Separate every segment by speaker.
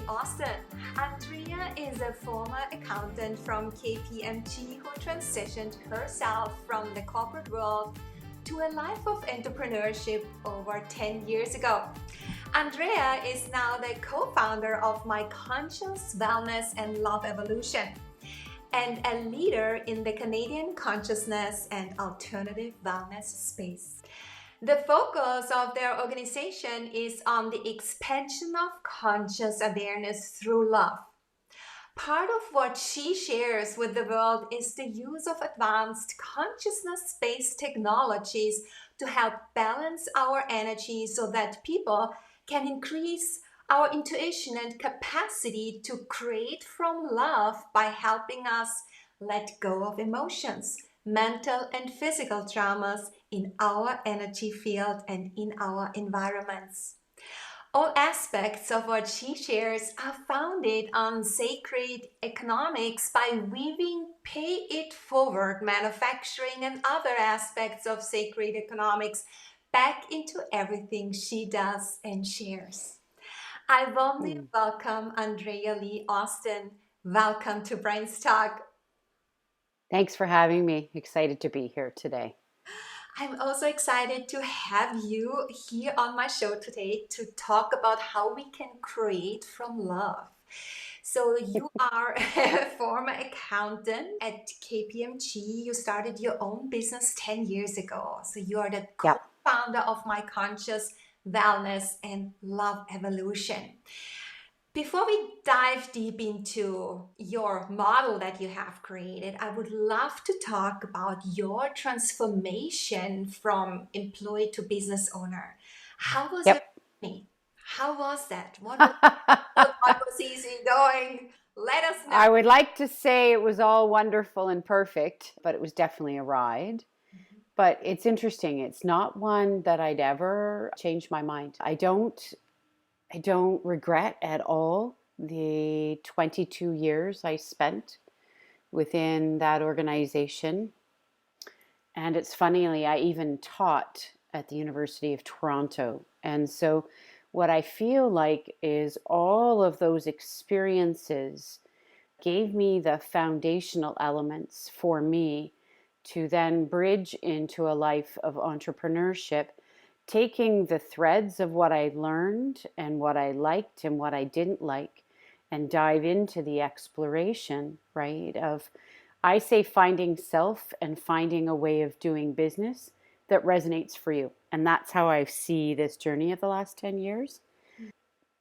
Speaker 1: Austin. Andrea is a former accountant from KPMG who transitioned herself from the corporate world to a life of entrepreneurship over 10 years ago. Andrea is now the co-founder of My Conscious Wellness and Love Evolution and a leader in the Canadian consciousness and alternative wellness space. The focus of their organization is on the expansion of conscious awareness through love. Part of what she shares with the world is the use of advanced consciousness-based technologies to help balance our energy so that people can increase our intuition and capacity to create from love by helping us let go of emotions, mental and physical traumas in our energy field and in our environments. All aspects of what she shares are founded on sacred economics by weaving pay it forward manufacturing and other aspects of sacred economics back into everything she does and shares. I warmly welcome Andrea Leigh Austin. Welcome to BrandsTalk.
Speaker 2: Thanks for having me. Excited to be here today.
Speaker 1: I'm also excited to have you here on my show today to talk about how we can create from love. So you are a former accountant at KPMG. You started your own business 10 years ago. So you are the
Speaker 2: Yep.
Speaker 1: co-founder of My Conscious Wellness and Love Evolution. Before we dive deep into your model that you have created, I would love to talk about your transformation from employee to business owner. How was your journey? How was that? What was easy going? Let us know.
Speaker 2: I would like to say it was all wonderful and perfect, but it was definitely a ride. But it's interesting. It's not one that I'd ever change my mind. I don't regret at all the 22 years I spent within that organization. And it's funny, I even taught at the University of Toronto. And so what I feel like is all of those experiences gave me the foundational elements for me to then bridge into a life of entrepreneurship, taking the threads of what I learned and what I liked and what I didn't like and dive into the exploration, right, of, I say, finding self and finding a way of doing business that resonates for you. And that's how I see this journey of the last 10 years.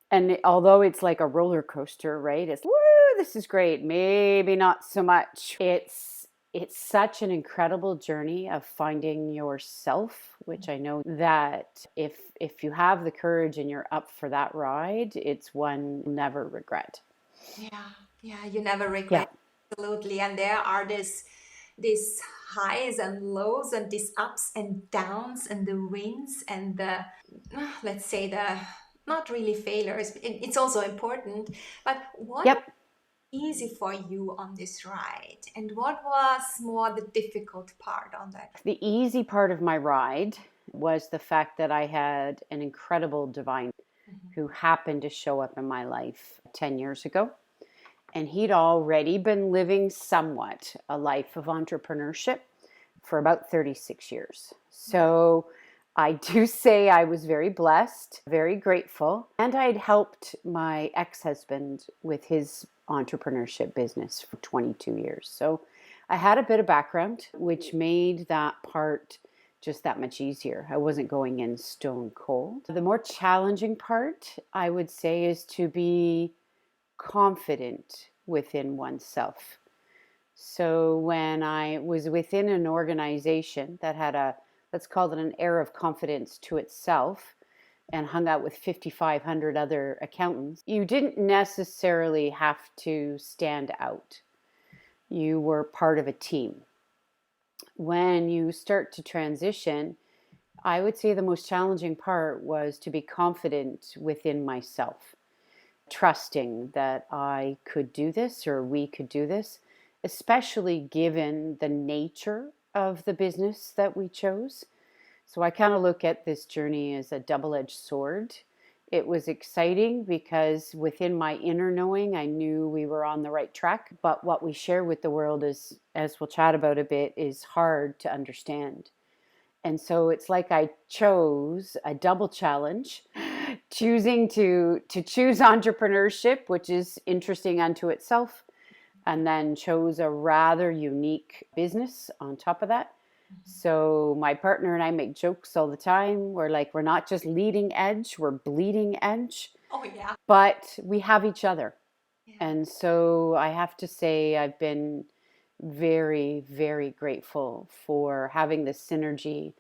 Speaker 2: And although it's like a roller coaster, right? It's, woo, this is great. Maybe not so much. It's such an incredible journey of finding yourself, which I know that if you have the courage and you're up for that ride, it's one you'll never regret.
Speaker 1: Yeah, you never regret. Absolutely. And there are these highs and lows and these ups and downs and the wins and the, let's say, the not really failures. It's also important. But what was easy for you on this ride? And what was more the difficult part on that?
Speaker 2: The easy part of my ride was the fact that I had an incredible divine who happened to show up in my life 10 years ago. And he'd already been living somewhat a life of entrepreneurship for about 36 years. So I do say I was very blessed, very grateful, and I'd helped my ex-husband with his entrepreneurship business for 22 years. So I had a bit of background, which made that part just that much easier. I wasn't going in stone cold. The more challenging part, I would say, is to be confident within oneself. So when I was within an organization that had a, let's call it, an air of confidence to itself, and hung out with 5,500 other accountants, you didn't necessarily have to stand out. You were part of a team. When you start to transition, I would say the most challenging part was to be confident within myself, trusting that I could do this or we could do this, especially given the nature of the business that we chose. So I kind of look at this journey as a double-edged sword. It was exciting because within my inner knowing, I knew we were on the right track. But what we share with the world is, as we'll chat about a bit, is hard to understand. And so it's like I chose a double challenge, choosing to choose entrepreneurship, which is interesting unto itself, and then chose a rather unique business on top of that. So my partner and I make jokes all the time. We're like, we're not just leading edge, we're bleeding edge,
Speaker 1: Oh, yeah.
Speaker 2: but we have each other.
Speaker 1: Yeah.
Speaker 2: And so I have to say, I've been very, very grateful for having the synergy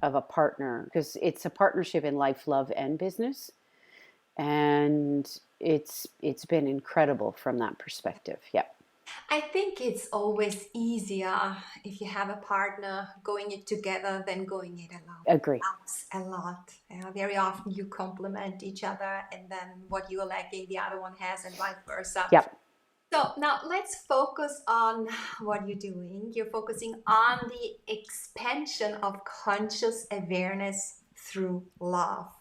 Speaker 2: of a partner, because it's a partnership in life, love, and business. And it's been incredible from that perspective. Yeah.
Speaker 1: I think it's always easier if you have a partner going it together than going it alone.
Speaker 2: Agree.
Speaker 1: Helps a lot. Very often you complement each other, and then what you're lacking, the other one has, and vice versa.
Speaker 2: Yep.
Speaker 1: So now let's focus on what you're doing. You're focusing on the expansion of conscious awareness through love.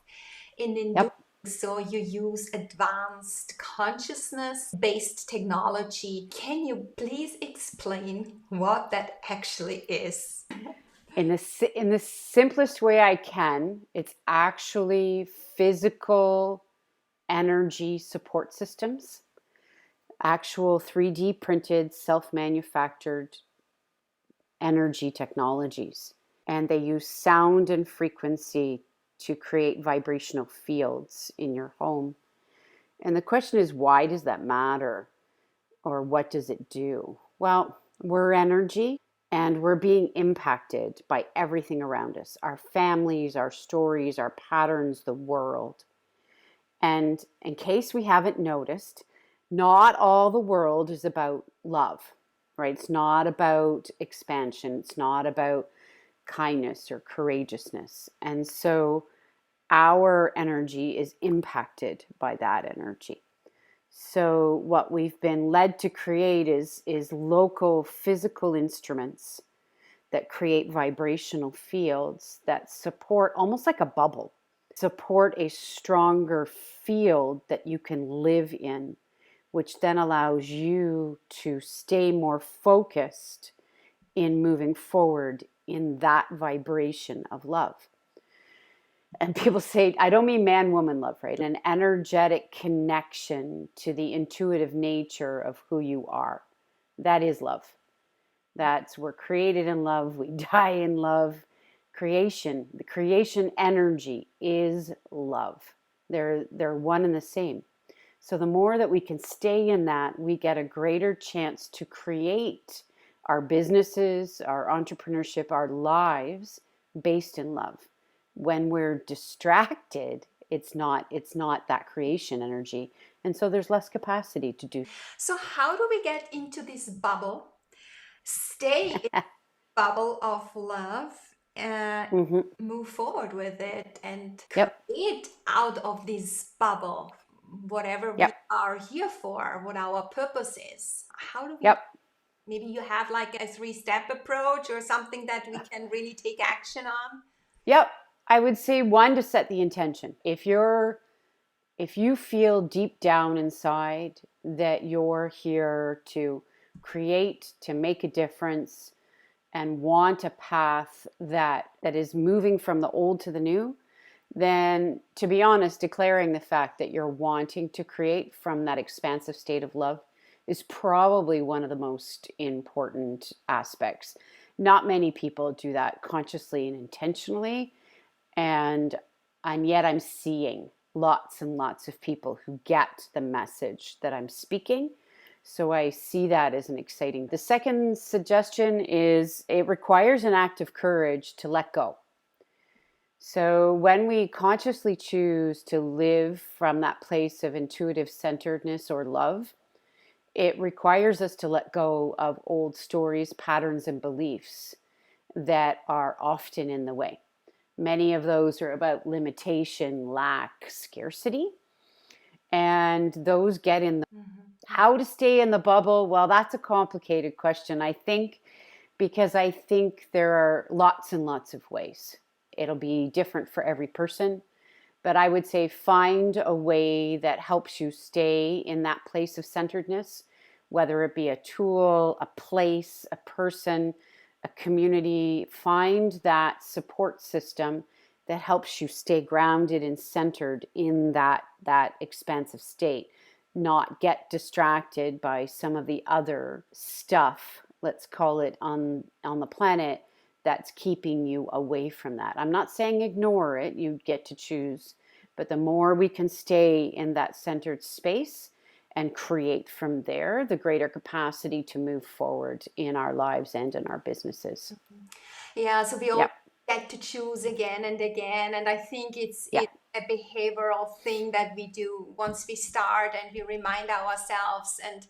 Speaker 1: And in doing
Speaker 2: Yep.
Speaker 1: so, you use advanced consciousness-based technology. Can you please explain what that actually is?
Speaker 2: In the simplest way I can, it's actually physical energy support systems, actual 3D printed, self-manufactured energy technologies. And they use sound and frequency to create vibrational fields in your home. And the question is, why does that matter? Or what does it do? Well, we're energy and we're being impacted by everything around us, our families, our stories, our patterns, the world. And in case we haven't noticed, not all the world is about love, right? It's not about expansion. It's not about kindness or courageousness. And so our energy is impacted by that energy. So what we've been led to create is local physical instruments that create vibrational fields that support, almost like a bubble, support a stronger field that you can live in, which then allows you to stay more focused in moving forward in that vibration of love. And people say, I don't mean man woman love, right? An energetic connection to the intuitive nature of who you are. That is love. That's, we're created in love, we die in love. Creation, the creation energy is love. They're one and the same. So the more that we can stay in that, we get a greater chance to create our businesses, our entrepreneurship, our lives based in love. When we're distracted, it's not that creation energy. And so there's less capacity to do.
Speaker 1: So how do we get into this bubble? Stay in the bubble of love, move forward with it, and
Speaker 2: Yep.
Speaker 1: create out of this bubble whatever we
Speaker 2: Yep.
Speaker 1: are here for, what our purpose is. How do we?
Speaker 2: Yep.
Speaker 1: Maybe you have like a 3-step approach or something that we can really take action on.
Speaker 2: Yep. I would say, one, to set the intention. If you feel deep down inside that you're here to create, to make a difference, and want a path that is moving from the old to the new, then, to be honest, declaring the fact that you're wanting to create from that expansive state of love is probably one of the most important aspects. Not many people do that consciously and intentionally. And yet I'm seeing lots and lots of people who get the message that I'm speaking. So I see that as an exciting. The second suggestion is, it requires an act of courage to let go. So when we consciously choose to live from that place of intuitive centeredness or love, it requires us to let go of old stories, patterns, and beliefs that are often in the way. Many of those are about limitation, lack, scarcity. And those get in the... How to stay in the bubble? Well, that's a complicated question, I think, because I think there are lots and lots of ways. It'll be different for every person. But I would say find a way that helps you stay in that place of centeredness, whether it be a tool, a place, a person, a community. Find that support system that helps you stay grounded and centered in that expansive state. Not get distracted by some of the other stuff, let's call it, on the planet that's keeping you away from that. I'm not saying ignore it, you get to choose, but the more we can stay in that centered space and create from there, the greater capacity to move forward in our lives and in our businesses.
Speaker 1: Yeah, so we all
Speaker 2: Yep.
Speaker 1: get to choose again and again. And I think it's
Speaker 2: Yeah.
Speaker 1: a behavioral thing that we do once we start, and we remind ourselves and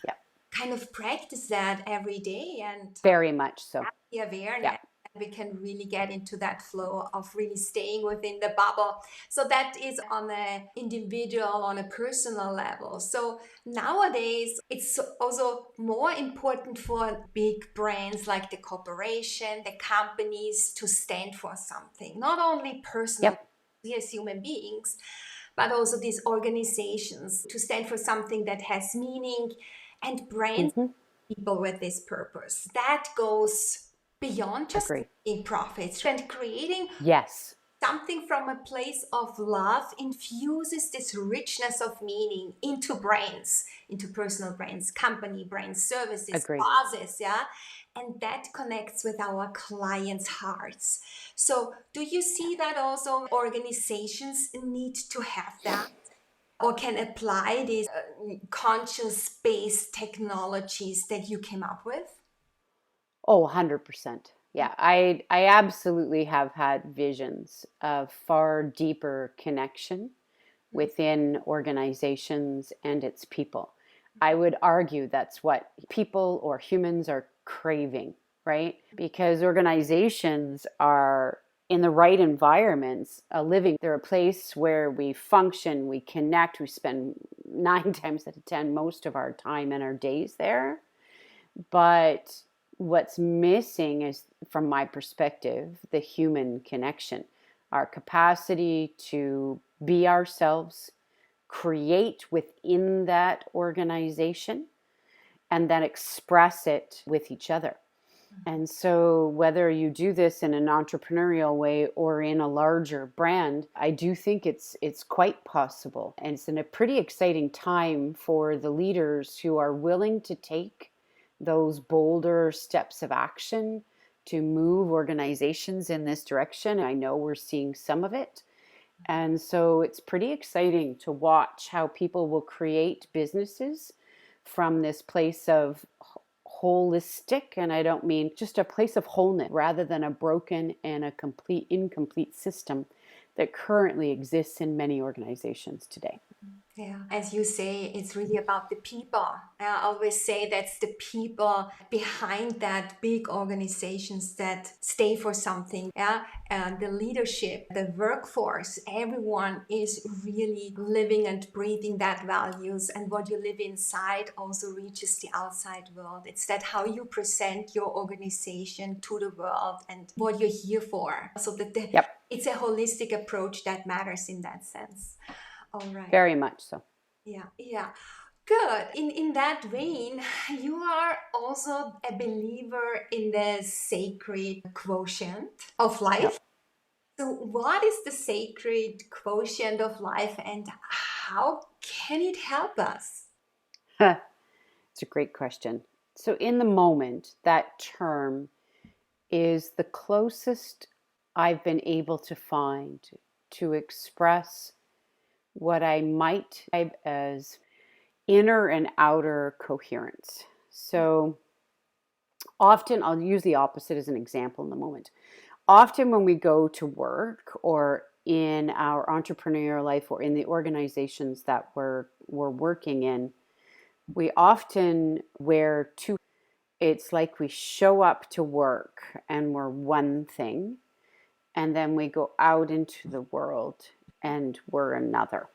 Speaker 2: Yeah.
Speaker 1: kind of practice that every day, and
Speaker 2: Very much so.
Speaker 1: the awareness.
Speaker 2: Yeah.
Speaker 1: And we can really get into that flow of really staying within the bubble. So that is on an individual, on a personal level. So nowadays, it's also more important for big brands like the corporation, the companies, to stand for something, not only personal,
Speaker 2: Yep.
Speaker 1: as human beings, but also these organizations to stand for something that has meaning, and brands
Speaker 2: Mm-hmm.
Speaker 1: people with this purpose. That goes beyond just
Speaker 2: Agree.
Speaker 1: making profits, and creating
Speaker 2: Yes.
Speaker 1: something from a place of love infuses this richness of meaning into brands, into personal brands, company brands, services,
Speaker 2: Agree.
Speaker 1: causes, yeah? And that connects with our clients' hearts. So do you see that also organizations need to have that, or can apply these conscious-based technologies that you came up with?
Speaker 2: Oh, 100%. Yeah, I absolutely have had visions of far deeper connection within organizations and its people. I would argue that's what people or humans are craving, right? Because organizations are in the right environments, they're a place where we function, we connect, we spend 9 times out of 10 most of our time and our days there. But what's missing is, from my perspective, the human connection, our capacity to be ourselves, create within that organization, and then express it with each other. And so, whether you do this in an entrepreneurial way or in a larger brand, I do think it's quite possible. And it's in a pretty exciting time for the leaders who are willing to take those bolder steps of action to move organizations in this direction. I know we're seeing some of it. And so it's pretty exciting to watch how people will create businesses from this place of holistic, and I don't mean just a place of wholeness, rather than a broken and a incomplete system that currently exists in many organizations today.
Speaker 1: Yeah, as you say, it's really about the people. I always say that's the people behind that big organizations that stay for something. Yeah, and the leadership, the workforce, everyone is really living and breathing that values, and what you live inside also reaches the outside world. It's that how you present your organization to the world and what you're here for. So that
Speaker 2: Yep.
Speaker 1: it's a holistic approach that matters in that sense. All right.
Speaker 2: Very much so.
Speaker 1: Yeah. Good. In that vein, you are also a believer in the sacred quotient of life.
Speaker 2: Yep.
Speaker 1: So what is the sacred quotient of life, and how can it help us?
Speaker 2: It's a great question. So in the moment, that term is the closest I've been able to find to express what I might describe as inner and outer coherence. So often, I'll use the opposite as an example in the moment. Often when we go to work or in our entrepreneurial life or in the organizations that we're working in, we often wear two. It's like we show up to work and we're one thing, and then we go out into the world and we're another.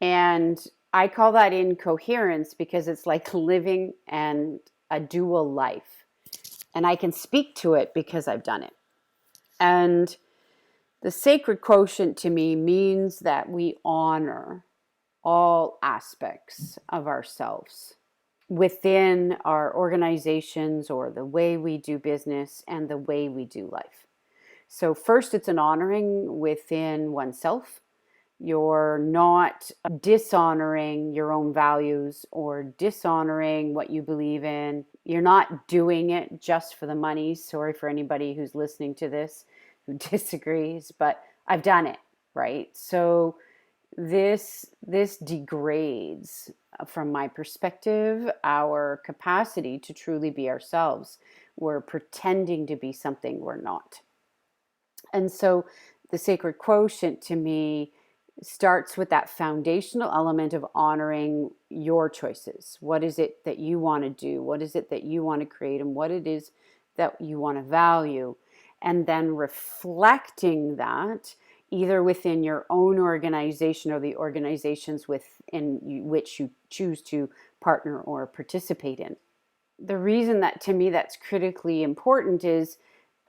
Speaker 2: And I call that incoherence because it's like living and a dual life. And I can speak to it because I've done it. And The sacred quotient to me means that we honor all aspects of ourselves within our organizations or the way we do business and the way we do life. So first, it's an honoring within oneself. You're not dishonoring your own values or dishonoring what you believe in. You're not doing it just for the money. Sorry for anybody who's listening to this who disagrees, but I've done it, right? So this degrades, from my perspective, our capacity to truly be ourselves. We're pretending to be something we're not. And so the sacred quotient to me starts with that foundational element of honoring your choices. What is it that you want to do? What is it that you want to create? And what it is that you want to value? And then reflecting that either within your own organization or the organizations within which you choose to partner or participate in. The reason that to me that's critically important is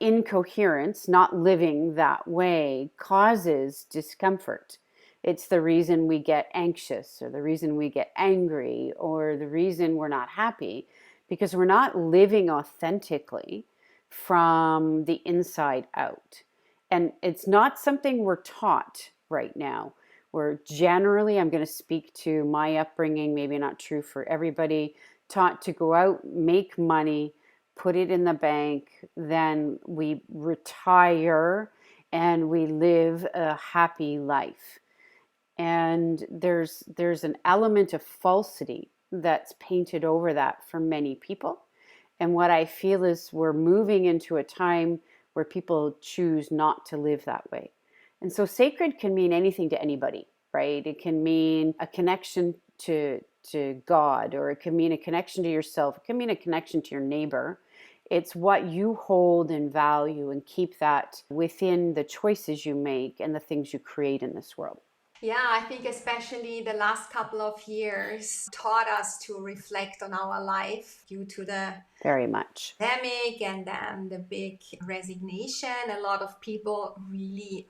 Speaker 2: incoherence, not living that way, causes discomfort. It's the reason we get anxious or the reason we get angry or the reason we're not happy, because we're not living authentically from the inside out. And it's not something we're taught right now. We're generally, I'm going to speak to my upbringing, maybe not true for everybody, taught to go out, make money, put it in the bank, then we retire and we live a happy life. And there's an element of falsity that's painted over that for many people. And what I feel is we're moving into a time where people choose not to live that way. And so sacred can mean anything to anybody, right? It can mean a connection to God, or it can mean a connection to yourself. It can mean a connection to your neighbor. It's what you hold and value, and keep that within the choices you make and the things you create in this world.
Speaker 1: Yeah, I think especially the last couple of years taught us to reflect on our life due to the
Speaker 2: Very much.
Speaker 1: pandemic and then the big resignation. A lot of people really,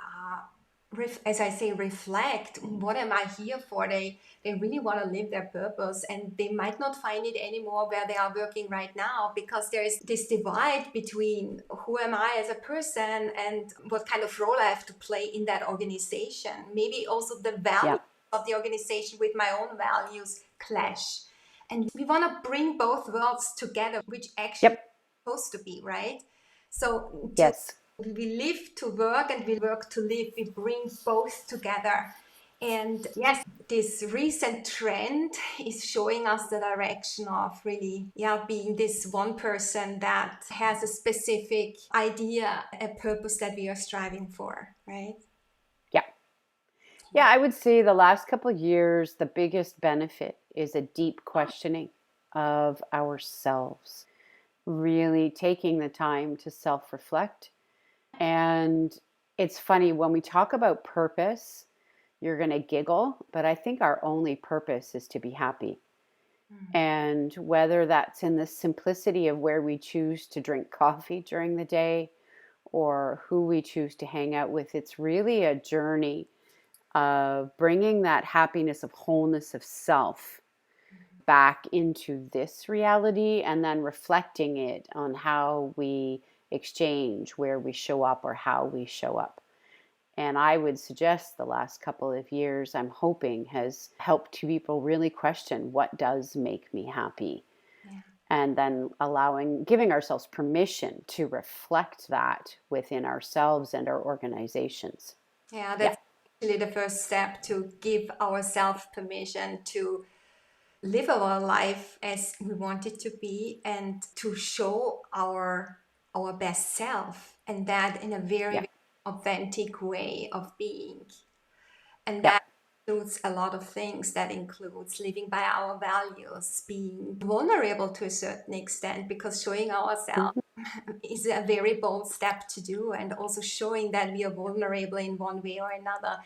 Speaker 1: as I say, reflect. What am I here for? They really want to live their purpose, and they might not find it anymore where they are working right now, because there is this divide between who am I as a person and what kind of role I have to play in that organization. Maybe also the value of the organization with my own values clash. And we want to bring both worlds together, which actually is supposed to be, right? So we live to work and we work to live. We bring both together. And yes, this recent trend is showing us the direction of really, being this one person that has a specific idea, a purpose that we are striving for, right?
Speaker 2: Yeah, I would say the last couple of years, the biggest benefit is a deep questioning of ourselves, really taking the time to self-reflect. And it's funny, when we talk about purpose, you're going to giggle, but I think our only purpose is to be happy. And whether that's in the simplicity of where we choose to drink coffee during the day or who we choose to hang out with, it's really a journey of bringing that happiness of wholeness of self back into this reality, and then reflecting it on how we exchange, where we show up or how we show up. And I would suggest the last couple of years, I'm hoping, has helped people really question, what does make me happy? And then giving ourselves permission to reflect that within ourselves and our organizations.
Speaker 1: Yeah, that's actually the first step, to give ourselves permission to live our life as we want it to be, and to show our best self, and that in a very authentic way of being. And that includes a lot of things. That includes living by our values, being vulnerable to a certain extent, because showing ourselves is a very bold step to do, and also showing that we are vulnerable in one way or another.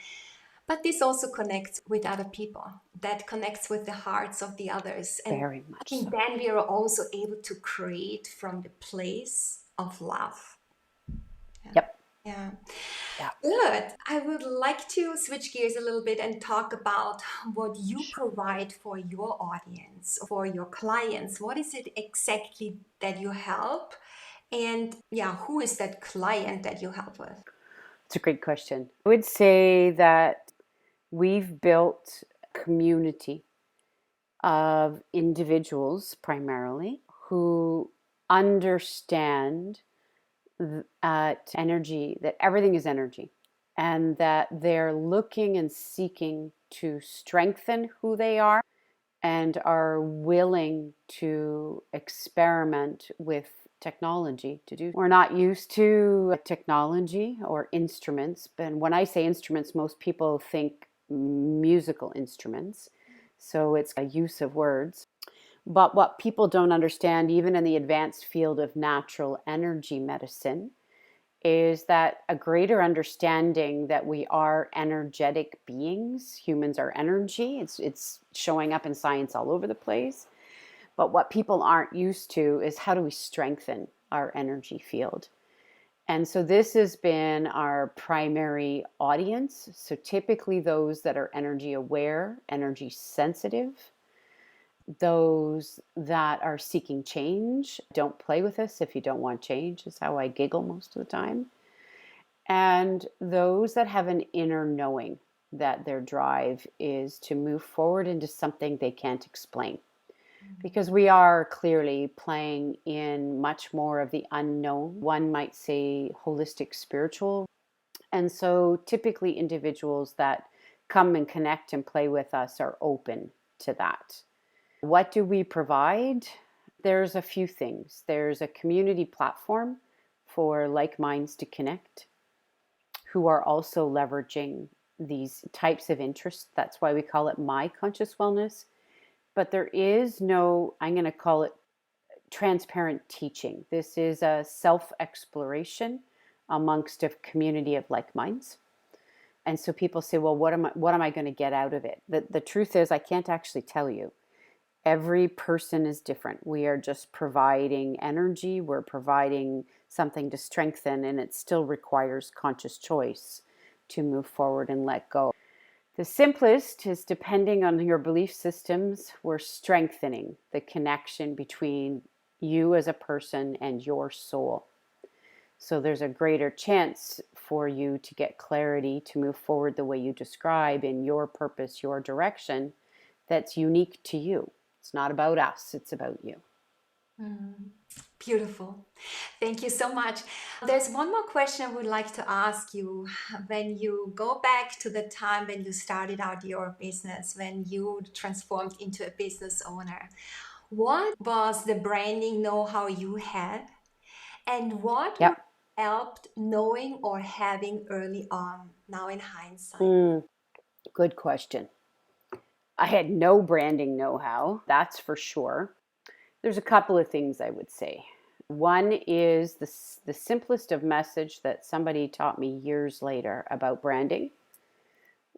Speaker 1: But this also connects with other people. That connects with the hearts of the others. And
Speaker 2: Very much
Speaker 1: I think
Speaker 2: so.
Speaker 1: then we are also able to create from the place of love. Yeah.
Speaker 2: Yeah.
Speaker 1: Good. I would like to switch gears a little bit and talk about what you provide for your audience, for your clients. What is it exactly that you help? And yeah, who is that client that you help with?
Speaker 2: It's a great question. I would say that we've built a community of individuals primarily who understand energy, that everything is energy, and that they're looking and seeking to strengthen who they are and are willing to experiment with technology to do. We're not used to technology or instruments, but when I say instruments, most people think musical instruments. So it's a use of words. But what people don't understand, even in the advanced field of natural energy medicine, is that a greater understanding that we are energetic beings. Humans are energy. It's showing up in science all over the place. But what people aren't used to is how do we strengthen our energy field? And so this has been our primary audience. So typically those that are energy aware, energy sensitive, those that are seeking change. Don't play with us if you don't want change, is how I giggle most of the time. And those that have an inner knowing that their drive is to move forward into something they can't explain. Because we are clearly playing in much more of the unknown. One might say holistic spiritual. And so typically individuals that come and connect and play with us are open to that. What do we provide? There's a few things. There's a community platform for like minds to connect, who are also leveraging these types of interests. That's why we call it My Conscious Wellness. But there is no, I'm going to call it transparent teaching. This is a self-exploration amongst a community of like minds. And so people say, well, what am I going to get out of it? The truth is, I can't actually tell you. Every person is different. We are just providing energy. We're providing something to strengthen, and it still requires conscious choice to move forward and let go. The simplest is, depending on your belief systems, we're strengthening the connection between you as a person and your soul. So there's a greater chance for you to get clarity to move forward the way you describe in your purpose, your direction that's unique to you. It's not about us, it's about you.
Speaker 1: Beautiful. Thank you so much. There's one more question I would like to ask you. When you go back to the time when you started out your business, when you transformed into a business owner, what was the branding know-how you had, and what would
Speaker 2: Yep.
Speaker 1: helped knowing or having early on, now in hindsight?
Speaker 2: Good question. I had no branding know-how, that's for sure. There's a couple of things I would say. One is the simplest of message that somebody taught me years later about branding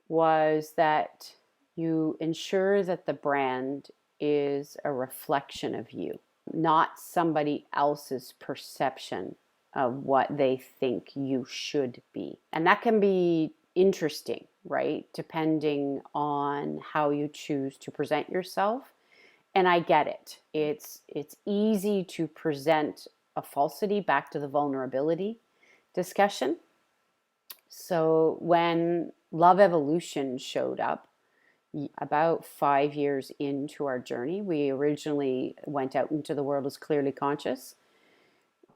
Speaker 2: was that you ensure that the brand is a reflection of you, not somebody else's perception of what they think you should be. And that can be interesting, right? Depending on how you choose to present yourself. And I get it. It's easy to present a falsity, back to the vulnerability discussion. So when Love Evolution showed up, about 5 years into our journey, we originally went out into the world as clearly conscious.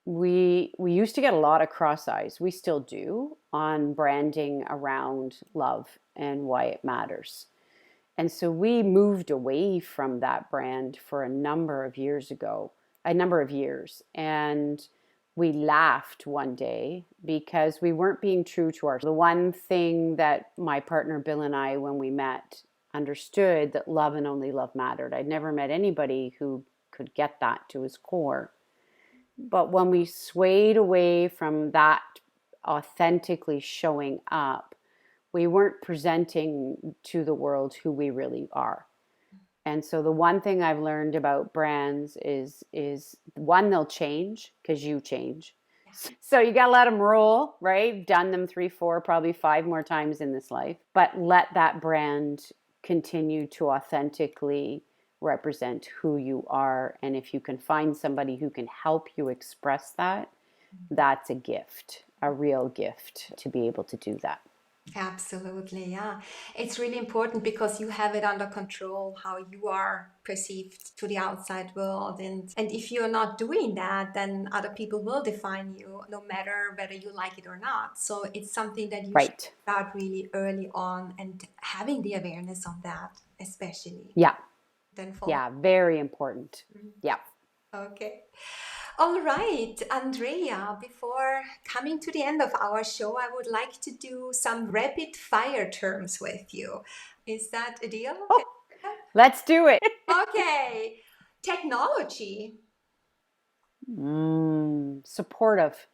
Speaker 2: We used to get a lot of cross eyes. We still do on branding around love and why it matters. And so we moved away from that brand for a number of years. And we laughed one day because we weren't being true to ourselves. The one thing that my partner Bill and I, when we met, understood, that love and only love mattered. I'd never met anybody who could get that to his core. But when we swayed away from that authentically showing up, we weren't presenting to the world who we really are. And so the one thing I've learned about brands is one, they'll change because you change. So you got to let them roll, right? Done them 3, 4, probably 5 more times in this life, but let that brand continue to authentically represent who you are. And if you can find somebody who can help you express that, that's a gift, a real gift to be able to do that.
Speaker 1: Absolutely, yeah. It's really important because you have it under control how you are perceived to the outside world. And if you're not doing that, then other people will define you no matter whether you like it or not. So it's something that you should
Speaker 2: Right.
Speaker 1: start really early on and having the awareness of that, especially.
Speaker 2: Yeah.
Speaker 1: Then follow.
Speaker 2: Yeah. Very important. Yeah.
Speaker 1: Okay. All right, Andrea, before coming to the end of our show, I would like to do some rapid fire terms with you. Is that a deal?
Speaker 2: Oh, let's do it.
Speaker 1: Okay. Technology,
Speaker 2: Supportive.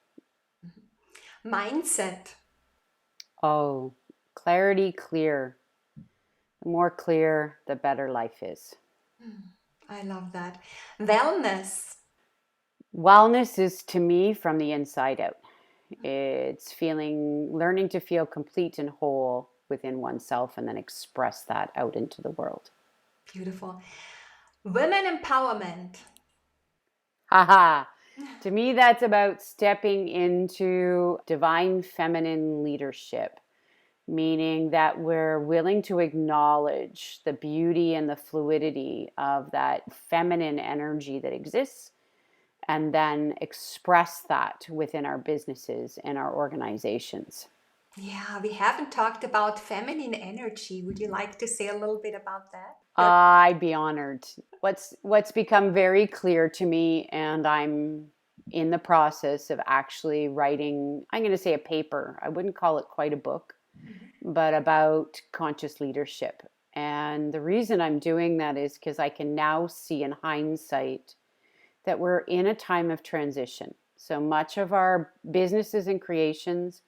Speaker 1: mindset,
Speaker 2: Oh, clarity, clear. The more clear, the better life is.
Speaker 1: I love that. Wellness,
Speaker 2: Wellness is to me from the inside out. It's learning to feel complete and whole within oneself and then express that out into the world.
Speaker 1: beautiful. Women empowerment,
Speaker 2: Haha. To me, that's about stepping into divine feminine leadership, meaning that we're willing to acknowledge the beauty and the fluidity of that feminine energy that exists and then express that within our businesses and our organizations.
Speaker 1: yeah, we haven't talked about feminine energy. Would you like to say a little bit about that?
Speaker 2: I'd be honored. What's become very clear to me, and I'm in the process of actually writing, I'm going to say a paper. I wouldn't call it quite a book, but about conscious leadership. And the reason I'm doing that is because I can now see in hindsight that we're in a time of transition. So much of our businesses and creations,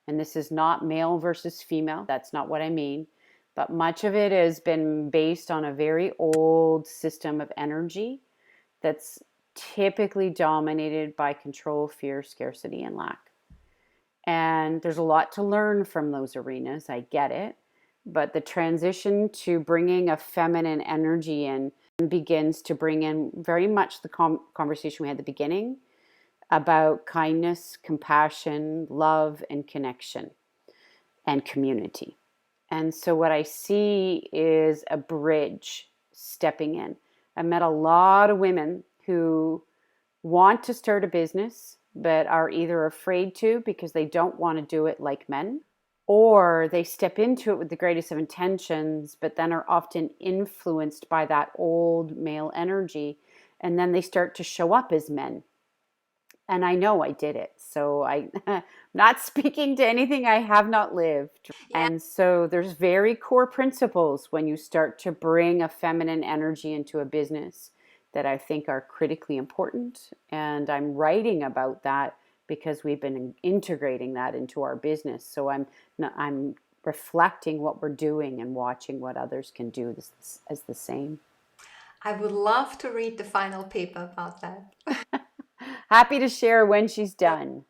Speaker 2: and this is not male versus female, that's not what I mean, but much of it has been based on a very old system of energy that's typically dominated by control, fear, scarcity, and lack. And there's a lot to learn from those arenas. I get it. But the transition to bringing a feminine energy in begins to bring in very much the conversation we had at the beginning about kindness, compassion, love, and connection and community. And so what I see is a bridge stepping in. I met a lot of women who want to start a business, but are either afraid to because they don't want to do it like men, or they step into it with the greatest of intentions, but then are often influenced by that old male energy. And then they start to show up as men. And I know I did it. So I'm not speaking to anything I have not lived.
Speaker 1: Yeah.
Speaker 2: And so there's very core principles when you start to bring a feminine energy into a business that I think are critically important. And I'm writing about that because we've been integrating that into our business. So I'm reflecting what we're doing and watching what others can do as the same.
Speaker 1: I would love to read the final paper about that.
Speaker 2: Happy to share when she's done.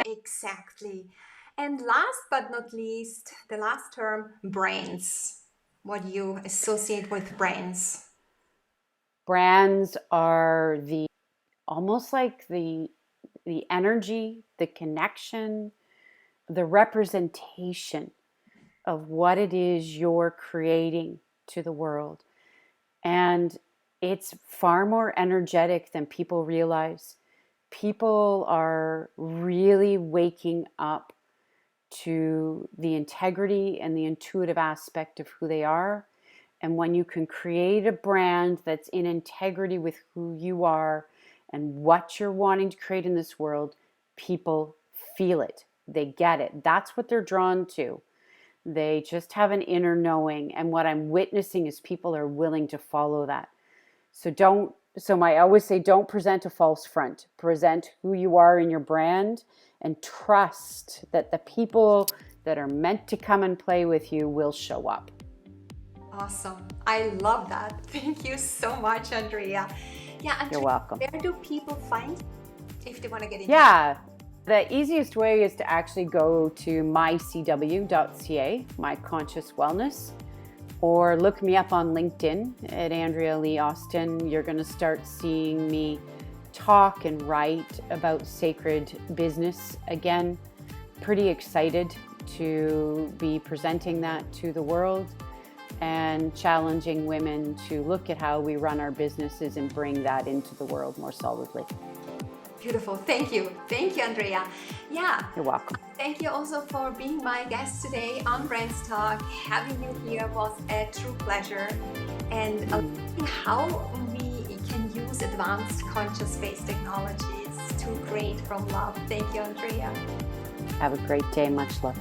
Speaker 1: Exactly. And last but not least, the last term, brains. What do you associate with brains?
Speaker 2: Brands are almost like the energy, the connection, the representation of what it is you're creating to the world. And it's far more energetic than people realize. People are really waking up to the integrity and the intuitive aspect of who they are. And when you can create a brand that's in integrity with who you are and what you're wanting to create in this world, people feel it. They get it. That's what they're drawn to. They just have an inner knowing. And what I'm witnessing is people are willing to follow that. I always say, don't present a false front. Present who you are in your brand and trust that the people that are meant to come and play with you will show up.
Speaker 1: Awesome. I love that. Thank you so much, Andrea. Yeah, Andrea,
Speaker 2: You're welcome.
Speaker 1: where do people find if they want to get in?
Speaker 2: Yeah. The easiest way is to actually go to mycw.ca, My Conscious Wellness, or look me up on LinkedIn at Andrea Leigh Austin. You're going to start seeing me talk and write about sacred business again. Pretty excited to be presenting that to the world and challenging women to look at how we run our businesses and bring that into the world more solidly.
Speaker 1: Beautiful. Thank you. Thank you, Andrea. Yeah.
Speaker 2: You're welcome.
Speaker 1: Thank you also for being my guest today on BrandsTalk. Having you here was a true pleasure. And how we can use advanced conscious-based technologies to create from love. Thank you, Andrea.
Speaker 2: Have a great day. Much love.